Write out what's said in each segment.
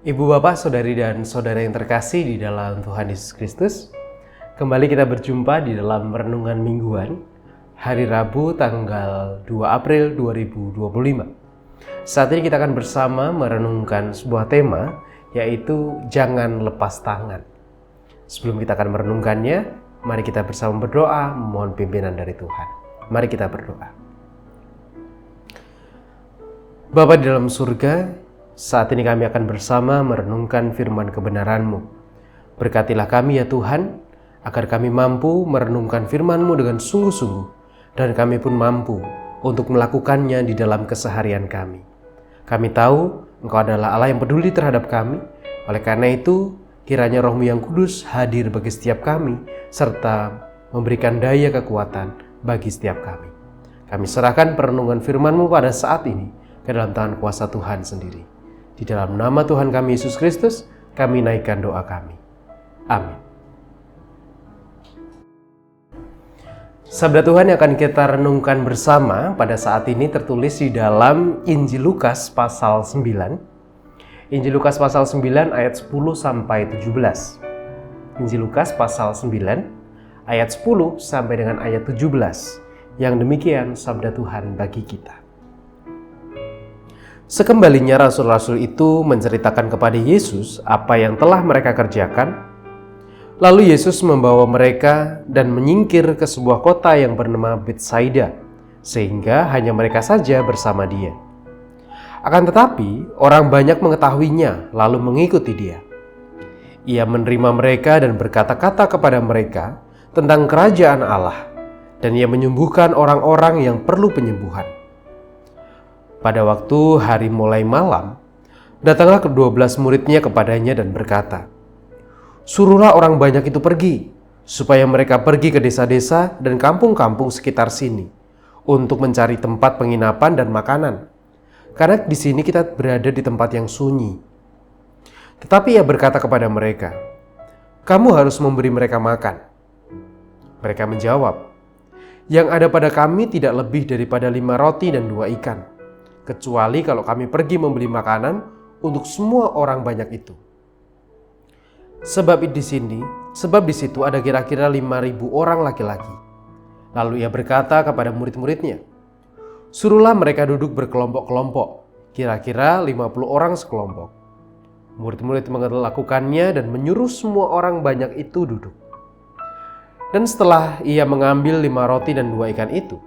Ibu bapak, saudari dan saudara yang terkasih di dalam Tuhan Yesus Kristus, kembali kita berjumpa di dalam renungan mingguan hari Rabu tanggal 2 April 2025. Saat ini kita akan bersama merenungkan sebuah tema, yaitu jangan lepas tangan. Sebelum kita akan merenungkannya, mari kita bersama berdoa memohon pimpinan dari Tuhan. Mari kita berdoa. Bapa di dalam surga, saat ini kami akan bersama merenungkan firman kebenaran-Mu. Berkatilah kami ya Tuhan, agar kami mampu merenungkan firman-Mu dengan sungguh-sungguh, dan kami pun mampu untuk melakukannya di dalam keseharian kami. Kami tahu Engkau adalah Allah yang peduli terhadap kami, oleh karena itu kiranya Roh-Mu yang kudus hadir bagi setiap kami, serta memberikan daya kekuatan bagi setiap kami. Kami serahkan perenungan firman-Mu pada saat ini ke dalam tangan kuasa Tuhan sendiri. Di dalam nama Tuhan kami Yesus Kristus, kami naikkan doa kami. Amin. Sabda Tuhan yang akan kita renungkan bersama pada saat ini tertulis di dalam Injil Lukas pasal 9. Injil Lukas pasal 9 ayat 10 sampai 17. Injil Lukas pasal 9 ayat 10 sampai dengan ayat 17. Yang demikian sabda Tuhan bagi kita. Sekembalinya rasul-rasul itu menceritakan kepada Yesus apa yang telah mereka kerjakan. Lalu Yesus membawa mereka dan menyingkir ke sebuah kota yang bernama Betsaida, sehingga hanya mereka saja bersama Dia. Akan tetapi, orang banyak mengetahuinya lalu mengikuti Dia. Ia menerima mereka dan berkata-kata kepada mereka tentang kerajaan Allah, dan Ia menyembuhkan orang-orang yang perlu penyembuhan. Pada waktu hari mulai malam, datanglah ke-12 muridnya kepadanya dan berkata, "Suruhlah orang banyak itu pergi, supaya mereka pergi ke desa-desa dan kampung-kampung sekitar sini, untuk mencari tempat penginapan dan makanan. Karena di sini kita berada di tempat yang sunyi." Tetapi ia berkata kepada mereka, "Kamu harus memberi mereka makan." Mereka menjawab, "Yang ada pada kami tidak lebih daripada 5 roti dan 2 ikan. Kecuali kalau kami pergi membeli makanan untuk semua orang banyak itu. Sebab di situ ada kira-kira 5.000 orang laki-laki." Lalu ia berkata kepada murid-muridnya, "Suruhlah mereka duduk berkelompok-kelompok, kira-kira 50 orang sekelompok." Murid-murid melakukannya dan menyuruh semua orang banyak itu duduk. Dan setelah ia mengambil 5 roti dan 2 ikan itu,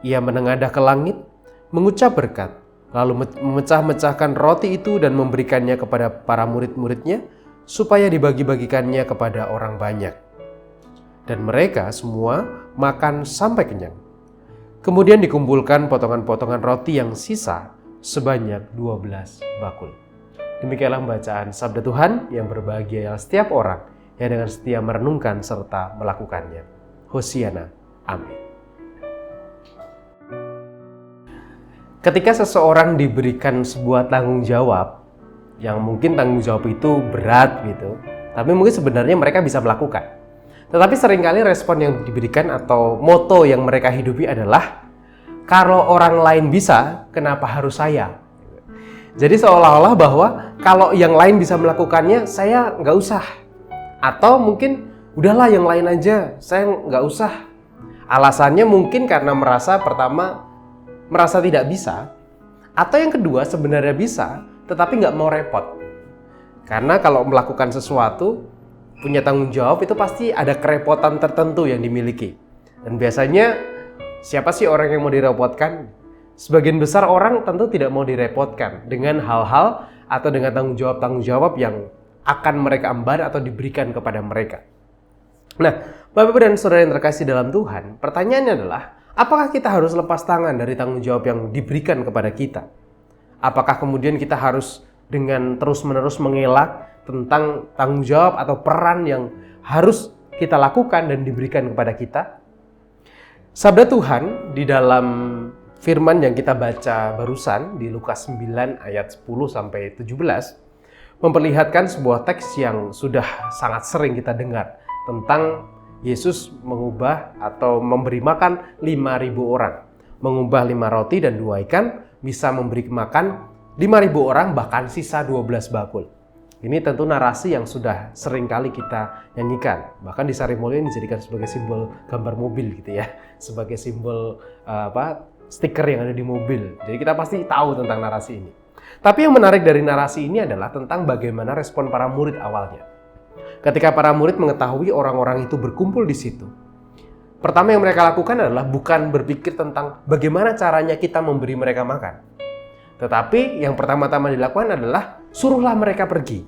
ia menengadah ke langit, mengucap berkat, lalu memecah-mecahkan roti itu dan memberikannya kepada para murid-muridnya supaya dibagi-bagikannya kepada orang banyak. Dan mereka semua makan sampai kenyang. Kemudian dikumpulkan potongan-potongan roti yang sisa sebanyak 12 bakul. Demikianlah bacaan sabda Tuhan. Yang berbahagia ialah setiap orang yang dengan setia merenungkan serta melakukannya. Hosiana. Amin. Ketika seseorang diberikan sebuah tanggung jawab, yang mungkin tanggung jawab itu berat gitu, tapi mungkin sebenarnya mereka bisa melakukan. Tetapi seringkali respon yang diberikan atau moto yang mereka hidupi adalah, kalau orang lain bisa, kenapa harus saya? Jadi seolah-olah bahwa kalau yang lain bisa melakukannya, saya nggak usah. Atau mungkin, udahlah yang lain aja, saya nggak usah. Alasannya mungkin karena merasa tidak bisa, atau yang kedua sebenarnya bisa, tetapi nggak mau repot. Karena kalau melakukan sesuatu, punya tanggung jawab itu pasti ada kerepotan tertentu yang dimiliki. Dan biasanya, siapa sih orang yang mau direpotkan? Sebagian besar orang tentu tidak mau direpotkan dengan hal-hal atau dengan tanggung jawab yang akan mereka emban atau diberikan kepada mereka. Nah, Bapak dan Saudara yang terkasih dalam Tuhan, pertanyaannya adalah, apakah kita harus lepas tangan dari tanggung jawab yang diberikan kepada kita? Apakah kemudian kita harus dengan terus-menerus mengelak tentang tanggung jawab atau peran yang harus kita lakukan dan diberikan kepada kita? Sabda Tuhan di dalam firman yang kita baca barusan di Lukas 9 ayat 10 sampai 17 memperlihatkan sebuah teks yang sudah sangat sering kita dengar tentang Yesus mengubah atau memberi makan 5.000 orang. Mengubah 5 roti dan 2 ikan bisa memberi makan 5.000 orang, bahkan sisa 12 bakul. Ini tentu narasi yang sudah sering kali kita nyanyikan. Bahkan di Sarimulyo ini dijadikan sebagai simbol gambar mobil gitu ya. Sebagai simbol stiker yang ada di mobil. Jadi kita pasti tahu tentang narasi ini. Tapi yang menarik dari narasi ini adalah tentang bagaimana respon para murid awalnya. Ketika para murid mengetahui orang-orang itu berkumpul di situ, pertama yang mereka lakukan adalah bukan berpikir tentang bagaimana caranya kita memberi mereka makan. Tetapi yang pertama-tama dilakukan adalah suruhlah mereka pergi.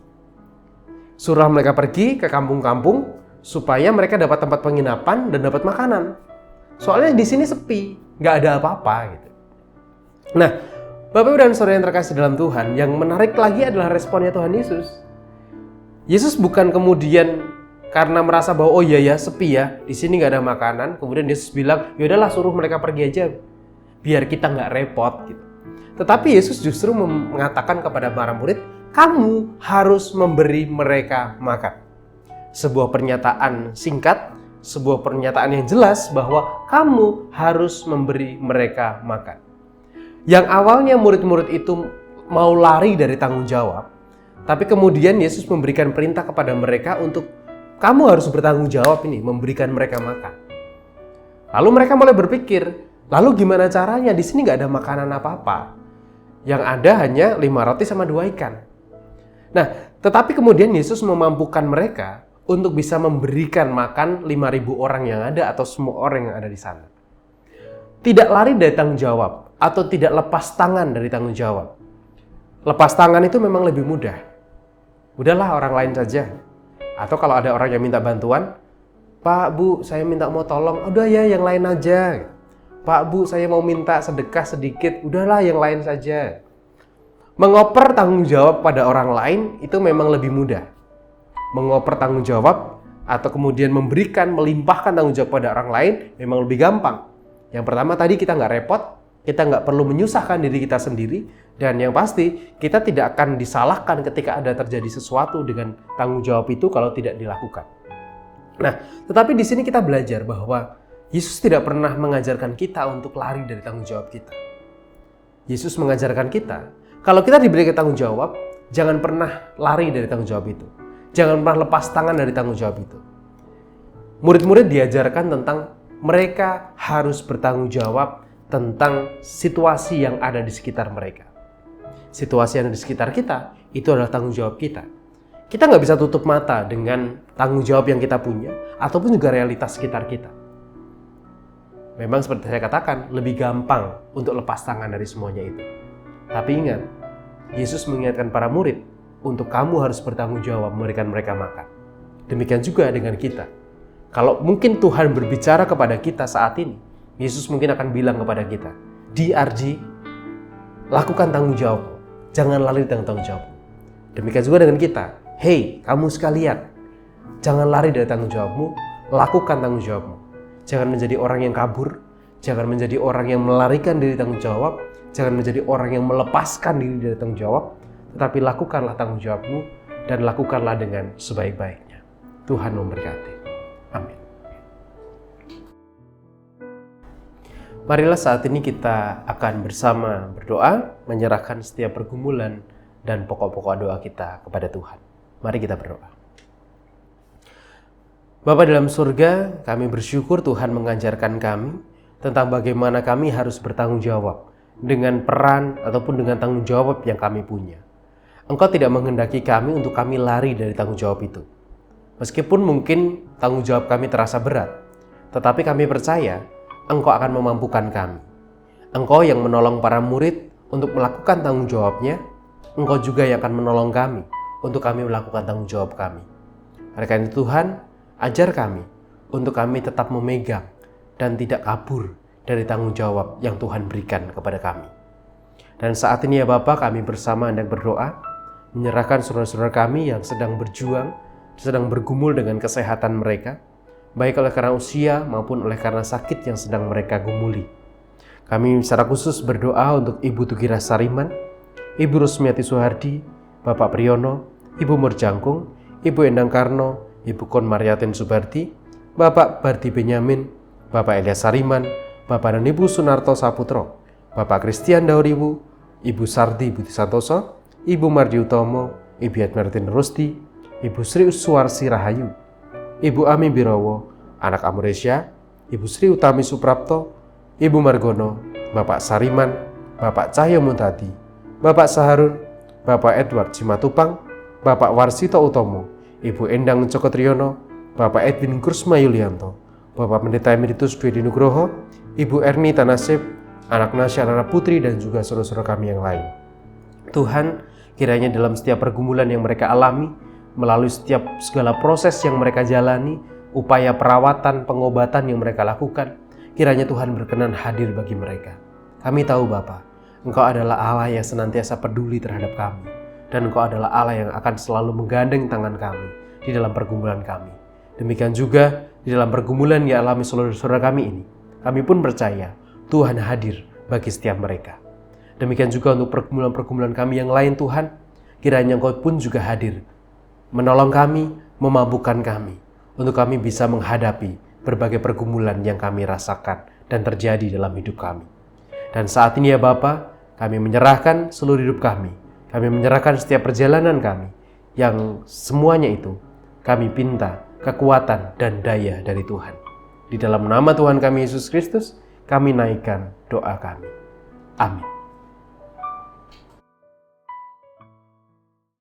Suruhlah mereka pergi ke kampung-kampung supaya mereka dapat tempat penginapan dan dapat makanan. Soalnya di sini sepi, nggak ada apa-apa gitu. Nah, Bapak Ibu dan Saudara yang terkasih dalam Tuhan, yang menarik lagi adalah responnya Tuhan Yesus. Yesus bukan kemudian karena merasa bahwa oh iya ya sepi ya, di sini nggak ada makanan, kemudian Yesus bilang, yaudahlah suruh mereka pergi aja, biar kita nggak repot gitu. Tetapi Yesus justru mengatakan kepada para murid, kamu harus memberi mereka makan. Sebuah pernyataan singkat, sebuah pernyataan yang jelas bahwa kamu harus memberi mereka makan. Yang awalnya murid-murid itu mau lari dari tanggung jawab, tapi kemudian Yesus memberikan perintah kepada mereka untuk kamu harus bertanggung jawab ini, memberikan mereka makan. Lalu mereka mulai berpikir, lalu gimana caranya? Di sini nggak ada makanan apa-apa. Yang ada hanya 5 roti sama 2 ikan. Nah, tetapi kemudian Yesus memampukan mereka untuk bisa memberikan makan 5.000 orang yang ada atau semua orang yang ada di sana. Tidak lari dari tanggung jawab atau tidak lepas tangan dari tanggung jawab. Lepas tangan itu memang lebih mudah. Udahlah orang lain saja. Atau kalau ada orang yang minta bantuan, Pak, Bu, saya minta mau tolong, udah ya yang lain aja. Pak, Bu, saya mau minta sedekah sedikit, udahlah yang lain saja. Mengoper tanggung jawab pada orang lain itu memang lebih mudah. Mengoper tanggung jawab atau kemudian memberikan, melimpahkan tanggung jawab pada orang lain memang lebih gampang. Yang pertama tadi kita nggak repot, kita nggak perlu menyusahkan diri kita sendiri, dan yang pasti kita tidak akan disalahkan ketika ada terjadi sesuatu dengan tanggung jawab itu kalau tidak dilakukan. Nah, tetapi di sini kita belajar bahwa Yesus tidak pernah mengajarkan kita untuk lari dari tanggung jawab kita. Yesus mengajarkan kita, kalau kita diberikan tanggung jawab, jangan pernah lari dari tanggung jawab itu. Jangan pernah lepas tangan dari tanggung jawab itu. Murid-murid diajarkan tentang mereka harus bertanggung jawab tentang situasi yang ada di sekitar mereka. Situasi yang ada di sekitar kita, itu adalah tanggung jawab kita. Kita nggak bisa tutup mata dengan tanggung jawab yang kita punya, ataupun juga realitas sekitar kita. Memang seperti saya katakan, lebih gampang untuk lepas tangan dari semuanya itu. Tapi ingat, Yesus mengingatkan para murid, untuk kamu harus bertanggung jawab memberikan mereka makan. Demikian juga dengan kita. Kalau mungkin Tuhan berbicara kepada kita saat ini, Yesus mungkin akan bilang kepada kita, DRG, lakukan tanggung jawabmu. Jangan lari dari tanggung jawabmu. Demikian juga dengan kita. Hei, kamu sekalian, jangan lari dari tanggung jawabmu, lakukan tanggung jawabmu. Jangan menjadi orang yang kabur, jangan menjadi orang yang melarikan diri tanggung jawab, jangan menjadi orang yang melepaskan diri dari tanggung jawab, tetapi lakukanlah tanggung jawabmu dan lakukanlah dengan sebaik-baiknya. Tuhan memberkati. Amin. Marilah saat ini kita akan bersama berdoa, menyerahkan setiap pergumulan dan pokok-pokok doa kita kepada Tuhan. Mari kita berdoa. Bapa dalam surga, kami bersyukur Tuhan mengajarkan kami tentang bagaimana kami harus bertanggung jawab dengan peran ataupun dengan tanggung jawab yang kami punya. Engkau tidak menghendaki kami untuk kami lari dari tanggung jawab itu. Meskipun mungkin tanggung jawab kami terasa berat, tetapi kami percaya Engkau akan memampukan kami. Engkau yang menolong para murid untuk melakukan tanggung jawabnya, Engkau juga yang akan menolong kami untuk kami melakukan tanggung jawab kami. Oleh karena itu Tuhan, ajar kami untuk kami tetap memegang dan tidak kabur dari tanggung jawab yang Tuhan berikan kepada kami. Dan saat ini ya Bapa, kami bersama Anda berdoa, menyerahkan saudara-saudara kami yang sedang berjuang, sedang bergumul dengan kesehatan mereka, baik oleh karena usia maupun oleh karena sakit yang sedang mereka gumuli. Kami secara khusus berdoa untuk Ibu Tugira Sariman, Ibu Rusmiati Suhardi, Bapak Priyono, Ibu Murjangkung, Ibu Endang Karno, Ibu Kon Mariatin Subardi, Bapak Bardi Benyamin, Bapak Elias Sariman, Bapak dan Ibu Sunarto Saputro, Bapak Christian Dauriwu, Ibu Sardi Budi Santoso, Ibu Mardi Utomo, Ibu Edmertin Rusti, Ibu Sri Suwarsi Rahayu, Ibu Ami Birowo, anak Amuresya, Ibu Sri Utami Suprapto, Ibu Margono, Bapak Sariman, Bapak Cahyo Muntadi, Bapak Saharun, Bapak Edward Simatupang, Bapak Warsito Utomo, Ibu Endang Cokotriono, Bapak Edwin Kursma Yulianto, Bapak Pendeta Emeritus Dwi Nugroho, Ibu Erni Tanasib, anak Nasya Nana Putri, dan juga saudara-saudara kami yang lain. Tuhan, kiranya dalam setiap pergumulan yang mereka alami, melalui setiap segala proses yang mereka jalani, upaya perawatan, pengobatan yang mereka lakukan, kiranya Tuhan berkenan hadir bagi mereka. Kami tahu Bapa, Engkau adalah Allah yang senantiasa peduli terhadap kami, dan Engkau adalah Allah yang akan selalu menggandeng tangan kami di dalam pergumulan kami. Demikian juga di dalam pergumulan yang alami saudara-saudara kami ini, kami pun percaya Tuhan hadir bagi setiap mereka. Demikian juga untuk pergumulan-pergumulan kami yang lain Tuhan, kiranya Engkau pun juga hadir, menolong kami, memampukan kami, untuk kami bisa menghadapi berbagai pergumulan yang kami rasakan dan terjadi dalam hidup kami. Dan saat ini ya Bapa, kami menyerahkan seluruh hidup kami menyerahkan setiap perjalanan kami, yang semuanya itu kami pinta kekuatan dan daya dari Tuhan. Di dalam nama Tuhan kami Yesus Kristus, kami naikkan doa kami. Amin.